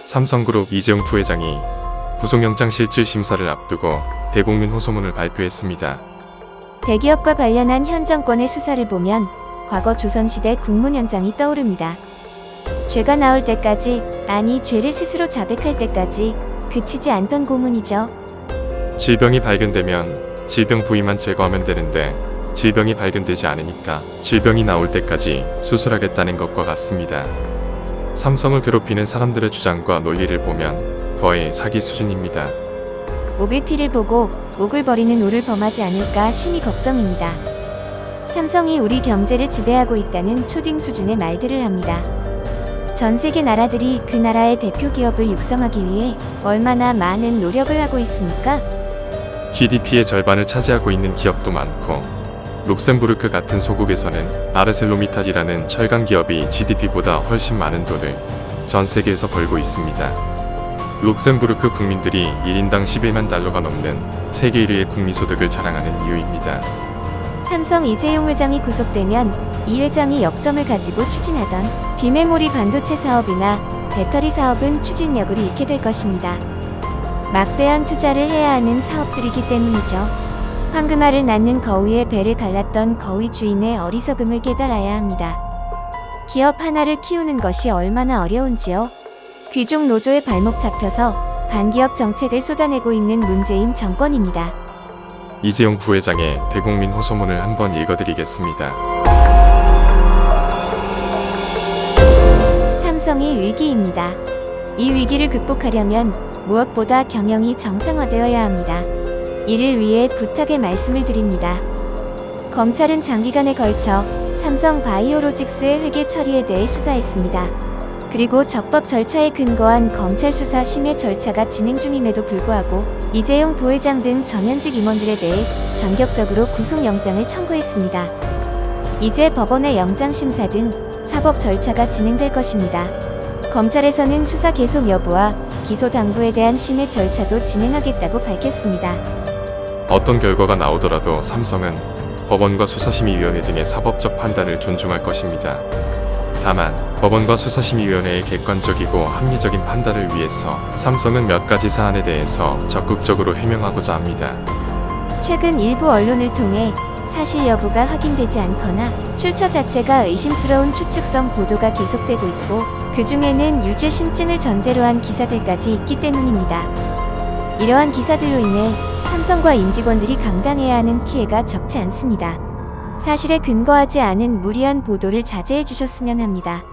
삼성그룹 이재용 부회장이 구속영장 실질 심사를 앞두고 대국민 호소문을 발표했습니다. 대기업과 관련한 현 정권의 수사를 보면 과거 조선시대 국문현장이 떠오릅니다. 죄가 나올 때까지, 아니 죄를 스스로 자백할 때까지 그치지 않던 고문이죠. 질병이 발견되면 질병 부위만 제거하면 되는데 질병이 발견되지 않으니까 질병이 나올 때까지 수술하겠다는 것과 같습니다. 삼성을 괴롭히는 사람들의 주장과 논리를 보면 거의 사기 수준입니다. 오글티를 보고 오글거리는 오를 범하지 않을까 심히 걱정입니다. 삼성이 우리 경제를 지배하고 있다는 초딩 수준의 말들을 합니다. 전 세계 나라들이 그 나라의 대표 기업을 육성하기 위해 얼마나 많은 노력을 하고 있습니까? GDP의 절반을 차지하고 있는 기업도 많고 룩셈부르크 같은 소국에서는 아르셀로미탈이라는 철강 기업이 GDP보다 훨씬 많은 돈을 전 세계에서 벌고 있습니다. 룩셈부르크 국민들이 1인당 11만 달러가 넘는 세계 1위의 국민소득을 자랑하는 이유입니다. 삼성 이재용 회장이 구속되면 이 회장이 역점을 가지고 추진하던 비메모리 반도체 사업이나 배터리 사업은 추진력을 잃게 될 것입니다. 막대한 투자를 해야 하는 사업들이기 때문이죠. 황금알을 낳는 거위의 배를 갈랐던 거위 주인의 어리석음을 깨달아야 합니다. 기업 하나를 키우는 것이 얼마나 어려운지요. 귀족 노조의 발목 잡혀서 반기업 정책을 쏟아내고 있는 문재인 정권입니다. 이재용 부회장의 대국민 호소문을 한번 읽어드리겠습니다. 삼성이 위기입니다. 이 위기를 극복하려면 무엇보다 경영이 정상화되어야 합니다. 이를 위해 부탁의 말씀을 드립니다. 검찰은 장기간에 걸쳐 삼성 바이오로직스의 회계 처리에 대해 수사했습니다. 그리고 적법 절차에 근거한 검찰 수사 심의 절차가 진행 중임에도 불구하고 이재용 부회장 등 전현직 임원들에 대해 전격적으로 구속영장을 청구했습니다. 이제 법원의 영장심사 등 사법 절차가 진행될 것입니다. 검찰에서는 수사 계속 여부와 기소 당부에 대한 심의 절차도 진행하겠다고 밝혔습니다. 어떤 결과가 나오더라도 삼성은 법원과 수사심의위원회 등의 사법적 판단을 존중할 것입니다. 다만 법원과 수사심의위원회의 객관적이고 합리적인 판단을 위해서 삼성은 몇 가지 사안에 대해서 적극적으로 해명하고자 합니다. 최근 일부 언론을 통해 사실 여부가 확인되지 않거나 출처 자체가 의심스러운 추측성 보도가 계속되고 있고 그 중에는 유죄 심증을 전제로 한 기사들까지 있기 때문입니다. 이러한 기사들로 인해 삼성과 임직원들이 감당해야 하는 피해가 적지 않습니다. 사실에 근거하지 않은 무리한 보도를 자제해 주셨으면 합니다.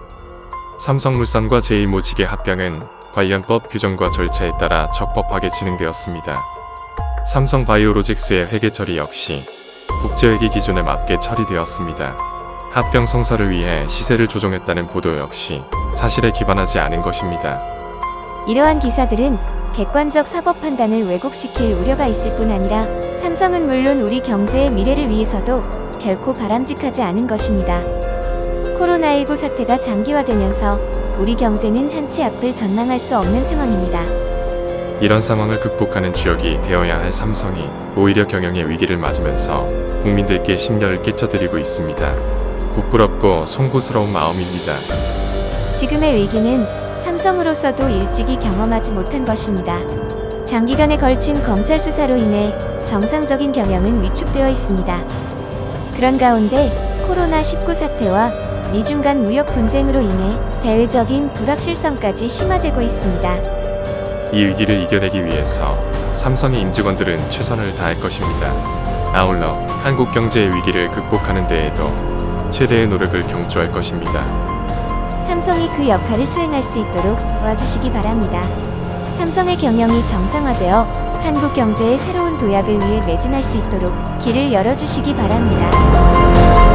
삼성물산과 제일모직의 합병은 관련 법 규정과 절차에 따라 적법하게 진행되었습니다. 삼성바이오로직스의 회계 처리 역시 국제회계 기준에 맞게 처리되었습니다. 합병 성사를 위해 시세를 조정했다는 보도 역시 사실에 기반하지 않은 것입니다. 이러한 기사들은 객관적 사법 판단을 왜곡시킬 우려가 있을 뿐 아니라 삼성은 물론 우리 경제의 미래를 위해서도 결코 바람직하지 않은 것입니다. 코로나19 사태가 장기화되면서 우리 경제는 한치 앞을 전망할 수 없는 상황입니다. 이런 상황을 극복하는 주역이 되어야 할 삼성이 오히려 경영의 위기를 맞으면서 국민들께 심려를 끼쳐드리고 있습니다. 부끄럽고 송구스러운 마음입니다. 지금의 위기는 삼성으로서도 일찍이 경험하지 못한 것입니다. 장기간에 걸친 검찰 수사로 인해 정상적인 경영은 위축되어 있습니다. 그런 가운데 코로나19 사태와 미중 간 무역 분쟁으로 인해 대외적인 불확실성까지 심화되고 있습니다. 이 위기를 이겨내기 위해서 삼성의 임직원들은 최선을 다할 것입니다. 아울러 한국 경제의 위기를 극복하는 데에도 최대의 노력을 경주할 것입니다. 삼성이 그 역할을 수행할 수 있도록 도와주시기 바랍니다. 삼성의 경영이 정상화되어 한국 경제의 새로운 도약을 위해 매진할 수 있도록 길을 열어주시기 바랍니다.